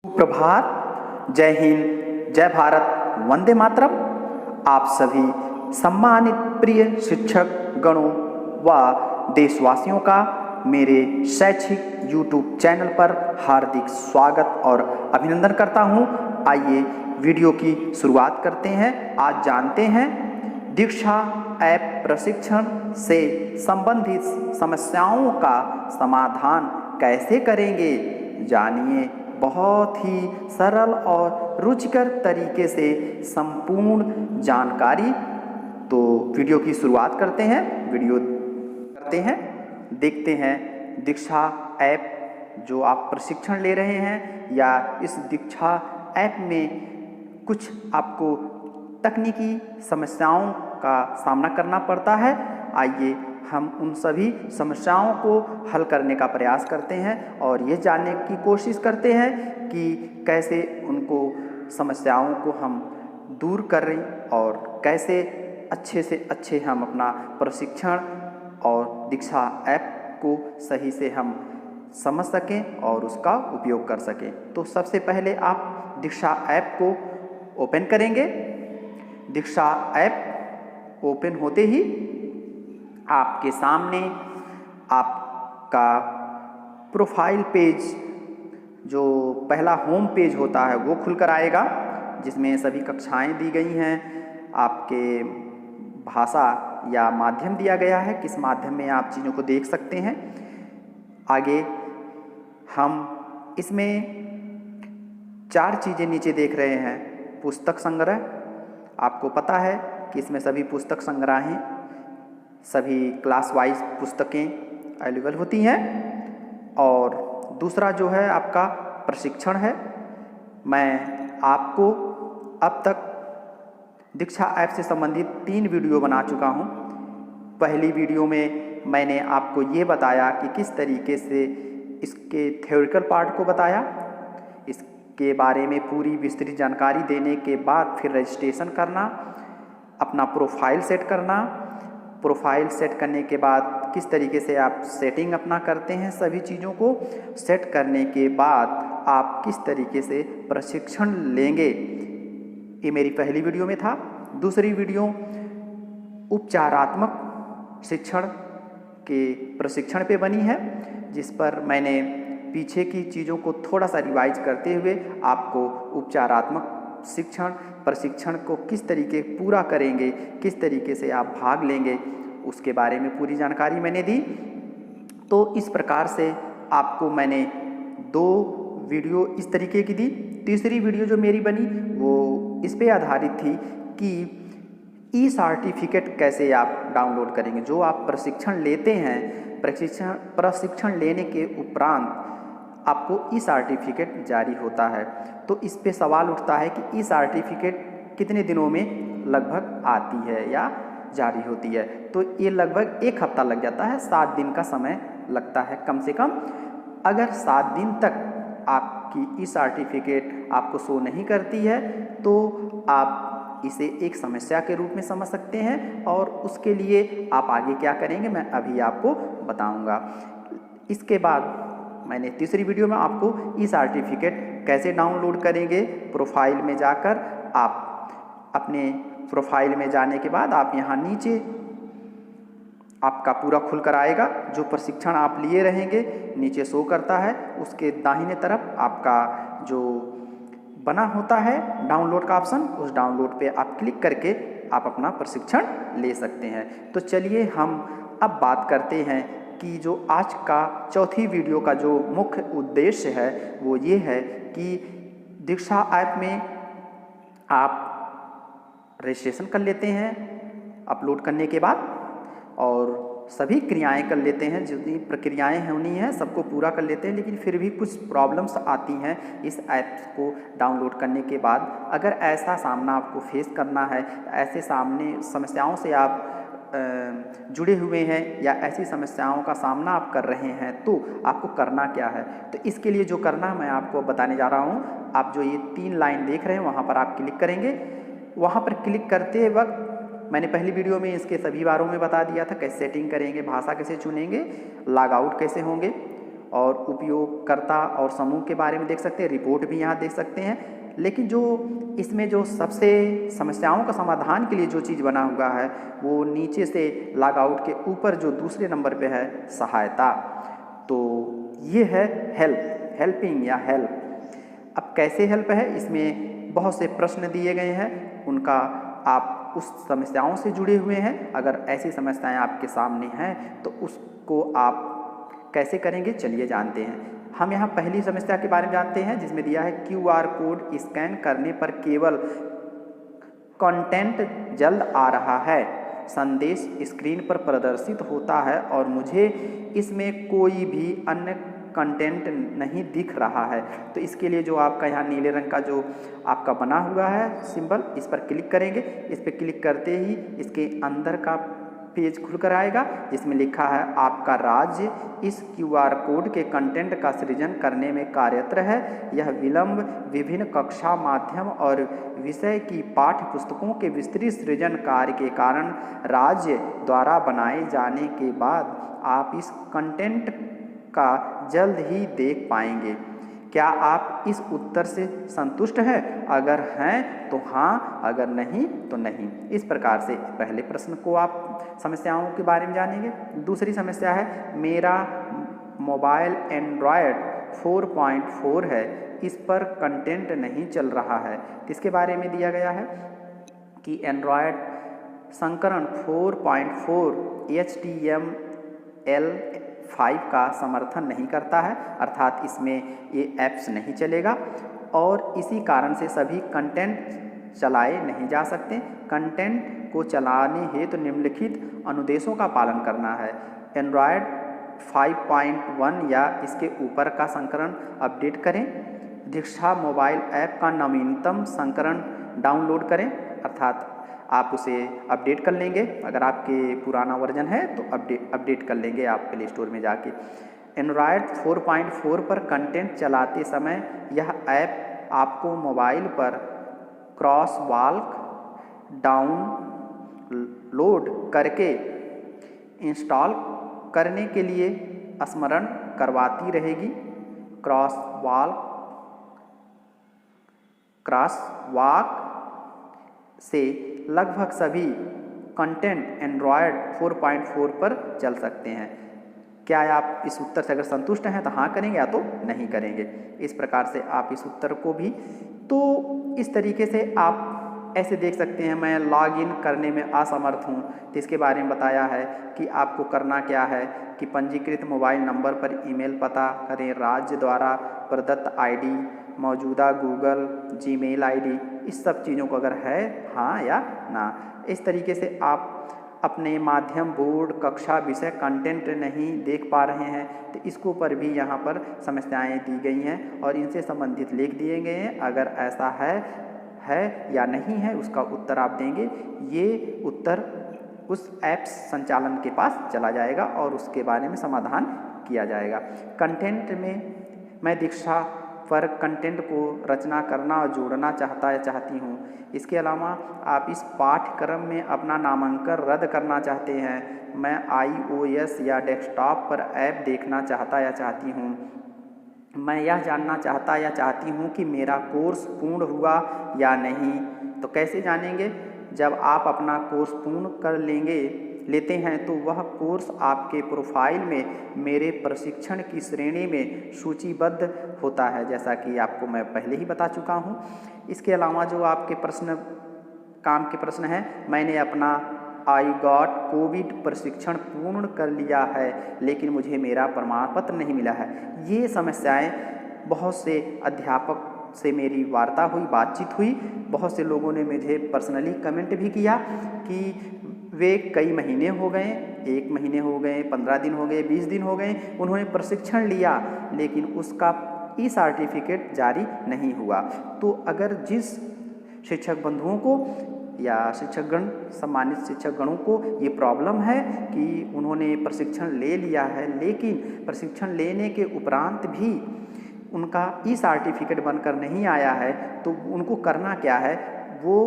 सुप्रभात, जय हिंद, जय भारत, वंदे मातरम। आप सभी सम्मानित प्रिय शिक्षक गणों व देशवासियों का मेरे शैक्षिक YouTube चैनल पर हार्दिक स्वागत और अभिनंदन करता हूं। आइए वीडियो की शुरुआत करते हैं। आज जानते हैं दीक्षा ऐप प्रशिक्षण से संबंधित समस्याओं का समाधान कैसे करेंगे। जानिए बहुत ही सरल और रुचिकर तरीके से संपूर्ण जानकारी। तो वीडियो की शुरुआत करते हैं। देखते हैं दीक्षा ऐप जो आप प्रशिक्षण ले रहे हैं या इस दीक्षा ऐप में कुछ आपको तकनीकी समस्याओं का सामना करना पड़ता है। आइए हम उन सभी समस्याओं को हल करने का प्रयास करते हैं और ये जानने की कोशिश करते हैं कि कैसे उनको समस्याओं को हम दूर करें और कैसे अच्छे से अच्छे हम अपना प्रशिक्षण और दीक्षा ऐप को सही से हम समझ सकें और उसका उपयोग कर सकें। तो सबसे पहले आप दीक्षा ऐप को ओपन करेंगे। दीक्षा ऐप ओपन होते ही आपके सामने आपका प्रोफाइल पेज जो पहला होम पेज होता है वो खुलकर आएगा, जिसमें सभी कक्षाएं दी गई हैं। आपके भाषा या माध्यम दिया गया है, किस माध्यम में आप चीज़ों को देख सकते हैं। आगे हम इसमें 4 चीज़ें नीचे देख रहे हैं। पुस्तक संग्रह, आपको पता है कि इसमें सभी पुस्तक संग्रह हैं, सभी क्लास वाइज पुस्तकें अवेलेबल होती हैं। और दूसरा जो है आपका प्रशिक्षण है। मैं आपको अब तक दीक्षा ऐप से संबंधित 3 वीडियो बना चुका हूं। पहली वीडियो में मैंने आपको ये बताया कि किस तरीके से इसके थ्योरिकल पार्ट को बताया, इसके बारे में पूरी विस्तृत जानकारी देने के बाद फिर रजिस्ट्रेशन करना, अपना प्रोफाइल सेट करना, प्रोफाइल सेट करने के बाद किस तरीके से आप सेटिंग अपना करते हैं, सभी चीज़ों को सेट करने के बाद आप किस तरीके से प्रशिक्षण लेंगे, ये मेरी पहली वीडियो में था। दूसरी वीडियो उपचारात्मक शिक्षण के प्रशिक्षण पे बनी है, जिस पर मैंने पीछे की चीज़ों को थोड़ा सा रिवाइज करते हुए आपको उपचारात्मक शिक्षण प्रशिक्षण को किस तरीके पूरा करेंगे, किस तरीके से आप भाग लेंगे, उसके बारे में पूरी जानकारी मैंने दी। तो इस प्रकार से आपको मैंने 2 वीडियो इस तरीके की दी। तीसरी वीडियो जो मेरी बनी वो इस पे आधारित थी कि ई-सर्टिफिकेट कैसे आप डाउनलोड करेंगे। जो आप प्रशिक्षण लेते हैं, प्रशिक्षण लेने के उपरांत आपको ई-सर्टिफिकेट जारी होता है। तो इस पे सवाल उठता है कि ई-सर्टिफिकेट कितने दिनों में लगभग आती है या जारी होती है। तो ये लगभग 1 हफ्ता लग जाता है, 7 दिन का समय लगता है कम से कम। अगर 7 दिन तक आपकी ई-सर्टिफिकेट आपको शो नहीं करती है तो आप इसे एक समस्या के रूप में समझ सकते हैं और उसके लिए आप आगे क्या करेंगे मैं अभी आपको बताऊंगा। इसके बाद मैंने तीसरी वीडियो में आपको ई-सर्टिफिकेट कैसे डाउनलोड करेंगे। प्रोफाइल में जाकर आप अपने प्रोफाइल में जाने के बाद आप यहाँ नीचे आपका पूरा खुलकर आएगा। जो प्रशिक्षण आप लिए रहेंगे नीचे शो करता है, उसके दाहिने तरफ आपका जो बना होता है डाउनलोड का ऑप्शन, उस डाउनलोड पे आप क्लिक करके आप अपना प्रशिक्षण ले सकते हैं। तो चलिए हम अब बात करते हैं कि जो आज का चौथी वीडियो का जो मुख्य उद्देश्य है वो ये है कि दीक्षा ऐप में आप रजिस्ट्रेशन कर लेते हैं अपलोड करने के बाद और सभी क्रियाएं कर लेते हैं, जितनी प्रक्रियाएं होनी है सबको पूरा कर लेते हैं। लेकिन फिर भी कुछ प्रॉब्लम्स आती हैं इस ऐप को डाउनलोड करने के बाद। अगर ऐसा सामना आपको फेस करना है, ऐसे सामने समस्याओं से आप जुड़े हुए हैं या ऐसी समस्याओं का सामना आप कर रहे हैं तो आपको करना क्या है। तो इसके लिए जो करना मैं आपको बताने जा रहा हूँ। आप जो ये 3 लाइन देख रहे हैं वहाँ पर आप क्लिक करेंगे। वहाँ पर क्लिक करते वक्त मैंने पहली वीडियो में इसके सभी बारों में बता दिया था, कैसे सेटिंग करेंगे, भाषा कैसे चुनेंगे, लॉग आउट कैसे होंगे। और उपयोगकर्ता और समूह के बारे में देख सकते हैं, रिपोर्ट भी यहाँ देख सकते हैं। लेकिन जो इसमें जो सबसे समस्याओं का समाधान के लिए जो चीज़ बना हुआ है वो नीचे से लॉग आउट के ऊपर जो दूसरे नंबर पे है सहायता, तो ये है हेल्पिंग या हेल्प। अब कैसे हेल्प है, इसमें बहुत से प्रश्न दिए गए हैं, उनका आप उस समस्याओं से जुड़े हुए हैं। अगर ऐसी समस्याएं आपके सामने हैं तो उसको आप कैसे करेंगे, चलिए जानते हैं। हम यहाँ पहली समस्या के बारे में जानते हैं जिसमें दिया है QR कोड स्कैन करने पर केवल कंटेंट जल्द आ रहा है, संदेश स्क्रीन पर प्रदर्शित होता है और मुझे इसमें कोई भी अन्य कंटेंट नहीं दिख रहा है। तो इसके लिए जो आपका यहाँ नीले रंग का जो आपका बना हुआ है सिंबल, इस पर क्लिक करेंगे। इस पर क्लिक करते ही इसके अंदर का पेज खुलकर आएगा जिसमें लिखा है आपका राज्य इस QR कोड के कंटेंट का सृजन करने में कार्यरत है। यह विलंब विभिन्न कक्षा माध्यम और विषय की पाठ्य पुस्तकों के विस्तृत सृजन कार्य के कारण राज्य द्वारा बनाए जाने के बाद आप इस कंटेंट का जल्द ही देख पाएंगे। क्या आप इस उत्तर से संतुष्ट हैं? अगर हैं तो हाँ, अगर नहीं तो नहीं। इस प्रकार से पहले प्रश्न को आप समस्याओं के बारे में जानेंगे। दूसरी समस्या है मेरा मोबाइल एंड्रॉयड 4.4 है, इस पर कंटेंट नहीं चल रहा है। इसके बारे में दिया गया है कि एंड्रॉयड संस्करण 4.4 HTML5 का समर्थन नहीं करता है, अर्थात इसमें ये ऐप्स नहीं चलेगा और इसी कारण से सभी कंटेंट चलाए नहीं जा सकते। कंटेंट को चलाने हेतु निम्नलिखित अनुदेशों का पालन करना है। एंड्रॉयड 5.1 या इसके ऊपर का संस्करण अपडेट करें। दीक्षा मोबाइल ऐप का नवीनतम संस्करण डाउनलोड करें, अर्थात आप उसे अपडेट कर लेंगे। अगर आपके पुराना वर्जन है तो अपडेट कर लेंगे आप प्ले स्टोर में जाके। एंड्रॉयड 4.4 पर कंटेंट चलाते समय यह ऐप आपको मोबाइल पर क्रॉस वॉक डाउनलोड करके इंस्टॉल करने के लिए स्मरण करवाती रहेगी। क्रॉस वॉक से लगभग सभी कंटेंट एंड्रॉयड 4.4 पर चल सकते हैं। क्या आप इस उत्तर से अगर संतुष्ट हैं तो हाँ करेंगे या तो नहीं करेंगे। इस प्रकार से आप इस उत्तर को भी, तो इस तरीके से आप ऐसे देख सकते हैं मैं लॉगिन करने में असमर्थ हूँ, तो इसके बारे में बताया है कि आपको करना क्या है कि पंजीकृत मोबाइल नंबर पर ईमेल पता करें, राज्य द्वारा प्रदत्त आईडी, मौजूदा गूगल जीमेल आईडी, इस सब चीज़ों को अगर है हाँ या ना। इस तरीके से आप अपने माध्यम, बोर्ड, कक्षा, विषय कंटेंट नहीं देख पा रहे हैं तो इसको पर भी यहाँ पर समस्याएं दी गई हैं और इनसे संबंधित लिख दिए गए हैं। अगर ऐसा है या नहीं है उसका उत्तर आप देंगे। ये उत्तर उस ऐप्स संचालन के पास चला जाएगा और उसके बारे में समाधान किया जाएगा। कंटेंट में मैं दीक्षा पर कंटेंट को रचना करना और जोड़ना चाहती हूँ। इसके अलावा आप इस पाठ्यक्रम में अपना नामांकन रद्द करना चाहते हैं। मैं iOS या डेस्कटॉप पर ऐप देखना चाहती हूँ। मैं यह जानना चाहती हूँ कि मेरा कोर्स पूर्ण हुआ या नहीं। तो कैसे जानेंगे? जब आप अपना कोर्स पूर्ण कर लेते हैं तो वह कोर्स आपके प्रोफाइल में मेरे प्रशिक्षण की श्रेणी में सूचीबद्ध होता है, जैसा कि आपको मैं पहले ही बता चुका हूँ। इसके अलावा जो आपके काम के प्रश्न हैं, मैंने अपना iGOT कोविड प्रशिक्षण पूर्ण कर लिया है लेकिन मुझे मेरा प्रमाण पत्र नहीं मिला है। ये समस्याएं बहुत से अध्यापक से मेरी वार्ता हुई, बातचीत हुई। बहुत से लोगों ने मुझे पर्सनली कमेंट भी किया कि वे कई महीने हो गए, 1 महीने हो गए, 15 दिन हो गए, 20 दिन हो गए, उन्होंने प्रशिक्षण लिया लेकिन उसका सर्टिफिकेट जारी नहीं हुआ। तो अगर जिस शिक्षक बंधुओं को या शिक्षकगण, सम्मानित शिक्षकगणों को ये प्रॉब्लम है कि उन्होंने प्रशिक्षण ले लिया है लेकिन प्रशिक्षण लेने के उपरांत भी उनका सर्टिफिकेट बनकर नहीं आया है, तो उनको करना क्या है? वो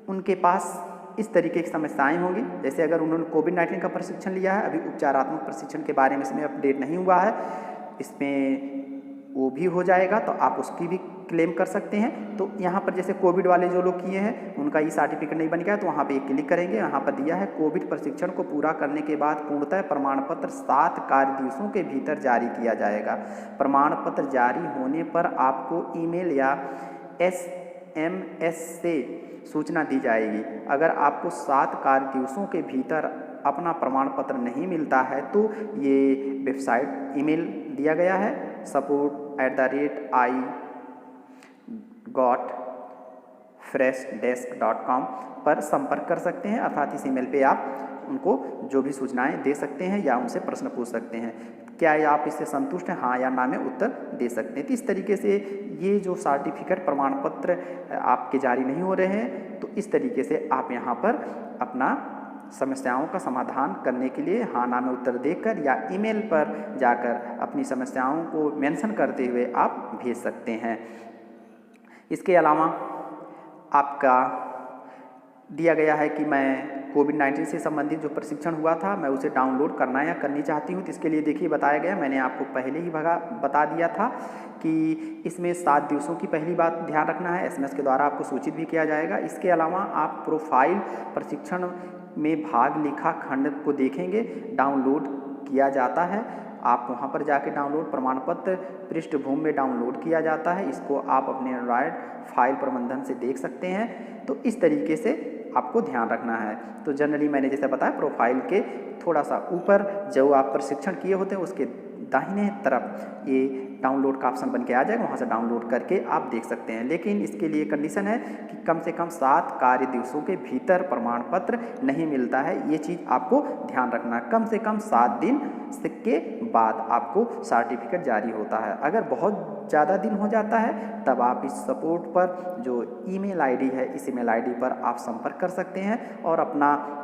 उनके पास इस तरीके की समस्याएं होंगी। जैसे अगर उन्होंने कोविड-19 का प्रशिक्षण लिया है, अभी उपचारात्मक प्रशिक्षण के बारे में इसमें अपडेट नहीं हुआ है, इसमें वो भी हो जाएगा तो आप उसकी भी क्लेम कर सकते हैं। तो यहाँ पर जैसे कोविड वाले जो लोग किए हैं उनका ई सर्टिफिकेट नहीं बन गया तो वहाँ पे एक क्लिक करेंगे, यहाँ पर दिया है कोविड प्रशिक्षण को पूरा करने के बाद पूर्णतः प्रमाण पत्र 7 कार्य दिवसों के भीतर जारी किया जाएगा। प्रमाण पत्र जारी होने पर आपको ईमेल या SMS से सूचना दी जाएगी। अगर आपको 7 कार्य दिवसों के भीतर अपना प्रमाण पत्र नहीं मिलता है तो ये वेबसाइट ईमेल दिया गया है support@i.got-freshdesk.com पर संपर्क कर सकते हैं, अर्थात इस ईमेल पे आप उनको जो भी सूचनाएं दे सकते हैं या उनसे प्रश्न पूछ सकते हैं। क्या आप इससे संतुष्ट हैं, हाँ या ना में उत्तर दे सकते हैं। तो इस तरीके से ये जो सर्टिफिकेट प्रमाण पत्र आपके जारी नहीं हो रहे हैं तो इस तरीके से आप यहाँ पर अपना समस्याओं का समाधान करने के लिए हाँ ना में उत्तर देकर या ईमेल पर जाकर अपनी समस्याओं को मेंशन करते हुए आप भेज सकते हैं। इसके अलावा आपका दिया गया है कि मैं कोविड-19 से संबंधित जो प्रशिक्षण हुआ था मैं उसे डाउनलोड करना या करनी चाहती हूँ। तो इसके लिए देखिए बताया गया, मैंने आपको पहले ही बता दिया था कि इसमें 7 दिवसों की पहली बात ध्यान रखना है, SMS के द्वारा आपको सूचित भी किया जाएगा। इसके अलावा आप प्रोफाइल प्रशिक्षण में भाग लिखा खंड को देखेंगे, डाउनलोड किया जाता है। आप वहाँ पर जाके डाउनलोड प्रमाण पत्र पृष्ठभूमि में डाउनलोड किया जाता है, इसको आप अपने एंड्रॉयड फाइल प्रबंधन से देख सकते हैं। तो इस तरीके से आपको ध्यान रखना है। तो जनरली मैंने जैसे बताया प्रोफाइल के थोड़ा सा ऊपर जो आप प्रशिक्षण किए होते हैं उसके दाहिने तरफ ये डाउनलोड का ऑप्शन बन के आ जाएगा, वहाँ से डाउनलोड करके आप देख सकते हैं। लेकिन इसके लिए कंडीशन है कि कम से कम 7 कार्य दिवसों के भीतर प्रमाण पत्र नहीं मिलता है, ये चीज़ आपको ध्यान रखना है। कम से कम 7 दिन के बाद आपको सर्टिफिकेट जारी होता है। अगर बहुत ज़्यादा दिन हो जाता है तब आप इस सपोर्ट पर जो ईमेल ID है, इस ईमेल ID पर आप संपर्क कर सकते हैं और अपना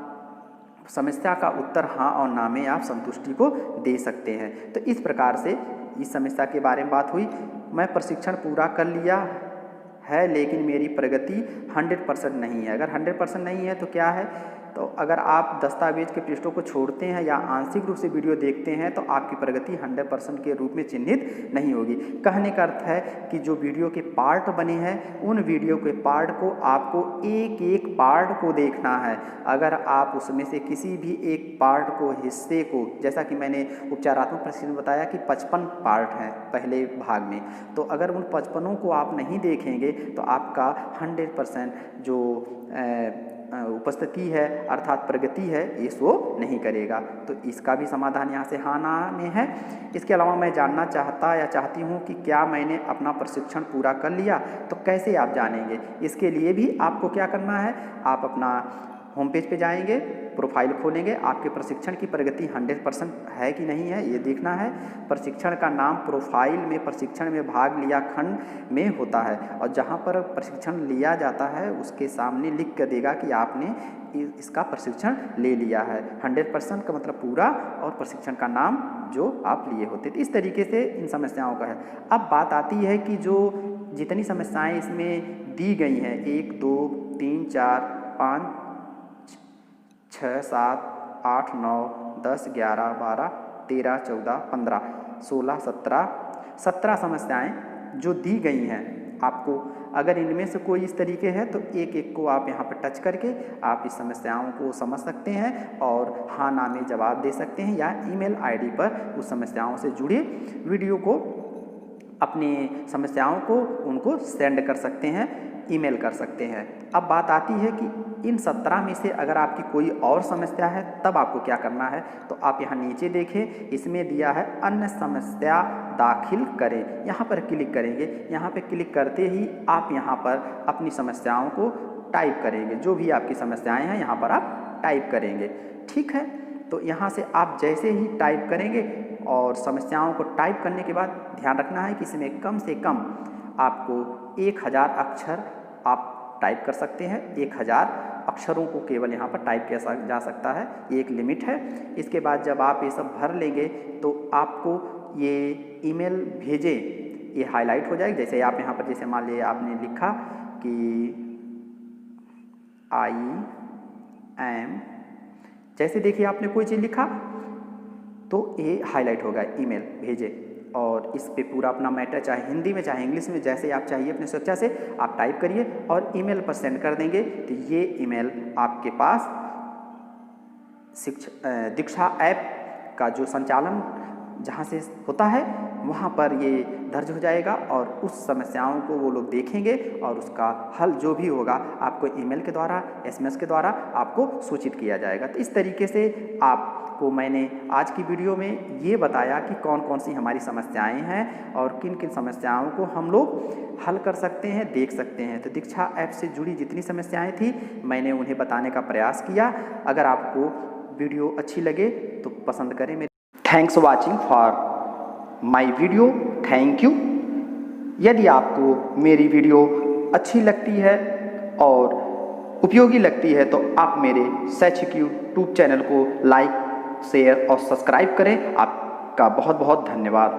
समस्या का उत्तर हाँ और ना में आप संतुष्टि को दे सकते हैं। तो इस प्रकार से इस समस्या के बारे में बात हुई। मैं प्रशिक्षण पूरा कर लिया है लेकिन मेरी प्रगति 100% नहीं है। अगर 100% नहीं है तो क्या है, तो अगर आप दस्तावेज के पृष्ठों को छोड़ते हैं या आंशिक रूप से वीडियो देखते हैं तो आपकी प्रगति 100% के रूप में चिन्हित नहीं होगी। कहने का अर्थ है कि जो वीडियो के पार्ट बने हैं उन वीडियो के पार्ट को आपको एक एक पार्ट को देखना है। अगर आप उसमें से किसी भी एक पार्ट को, हिस्से को, जैसा कि मैंने उपचारात्मक प्रशिक्षण बताया कि 55 पार्ट हैं पहले भाग में, तो अगर उन 55 को आप नहीं देखेंगे तो आपका 100% जो उपस्थिति है अर्थात प्रगति है ये शो नहीं करेगा। तो इसका भी समाधान यहाँ से हाँ ना में है। इसके अलावा मैं जानना चाहता या चाहती हूँ कि क्या मैंने अपना प्रशिक्षण पूरा कर लिया, तो कैसे आप जानेंगे। इसके लिए भी आपको क्या करना है, आप अपना होम पेज पे जाएंगे, प्रोफाइल खोलेंगे, आपके प्रशिक्षण की प्रगति 100% है कि नहीं है ये देखना है। प्रशिक्षण का नाम प्रोफाइल में प्रशिक्षण में भाग लिया खंड में होता है और जहाँ पर प्रशिक्षण लिया जाता है उसके सामने लिख कर देगा कि आपने इसका प्रशिक्षण ले लिया है। 100% का मतलब पूरा और प्रशिक्षण का नाम जो आप लिए होते। तो इस तरीके से इन समस्याओं का है। अब बात आती है कि जो जितनी समस्याएँ इसमें दी गई हैं 1 2 3 4 5 6 7 8 9 10 11 12 13 14 15 16 17 समस्याएं जो दी गई हैं आपको, अगर इनमें से कोई इस तरीके है तो एक एक को आप यहाँ पर टच करके आप इस समस्याओं को समझ सकते हैं और हाँ ना में जवाब दे सकते हैं या ईमेल ID पर उस समस्याओं से जुड़े वीडियो को, अपनी समस्याओं को उनको सेंड कर सकते हैं, ईमेल कर सकते हैं। अब बात आती है कि इन 17 में से अगर आपकी कोई और समस्या है तब आपको क्या करना है, तो आप यहाँ नीचे देखें, इसमें दिया है अन्य समस्या दाखिल करें, यहाँ पर क्लिक करेंगे। यहाँ पर क्लिक करते ही आप यहाँ पर अपनी समस्याओं को टाइप करेंगे, जो भी आपकी समस्याएं हैं यहाँ पर आप टाइप करेंगे। ठीक है, तो यहाँ से आप जैसे ही टाइप करेंगे और समस्याओं को टाइप करने के बाद ध्यान रखना है कि इसमें कम से कम आपको 1000 अक्षर आप टाइप कर सकते हैं। 1000 अक्षरों को केवल यहाँ पर टाइप किया जा सकता है, ये एक लिमिट है। इसके बाद जब आप ये सब भर लेंगे तो आपको ये ईमेल भेजे ये हाईलाइट हो जाएगी। जैसे आप यहाँ पर जैसे मान लीजिए आपने लिखा कि एम, जैसे देखिए आपने कोई चीज़ लिखा तो ये हाईलाइट होगा, ईमेल भेजे, और इस पे पूरा अपना मैटर चाहे हिंदी में चाहे इंग्लिश में जैसे आप चाहिए अपनी स्वेच्छा से आप टाइप करिए और ईमेल पर सेंड कर देंगे। तो ये ईमेल आपके पास दीक्षा ऐप का जो संचालन जहाँ से होता है वहाँ पर ये दर्ज हो जाएगा और उस समस्याओं को वो लोग देखेंगे और उसका हल जो भी होगा आपको ईमेल के द्वारा SMS के द्वारा आपको सूचित किया जाएगा। तो इस तरीके से आपको मैंने आज की वीडियो में ये बताया कि कौन कौन सी हमारी समस्याएं हैं और किन किन समस्याओं को हम लोग हल कर सकते हैं, देख सकते हैं। तो दीक्षा ऐप से जुड़ी जितनी समस्याएं थी मैंने उन्हें बताने का प्रयास किया। अगर आपको वीडियो अच्छी लगे तो पसंद करें। मेरे thanks watching for my video, thank you. यदि आपको मेरी वीडियो अच्छी लगती है और उपयोगी लगती है तो आप मेरे शैक्षिक यूट्यूब चैनल को लाइक, शेयर और सब्सक्राइब करें। आपका बहुत बहुत धन्यवाद।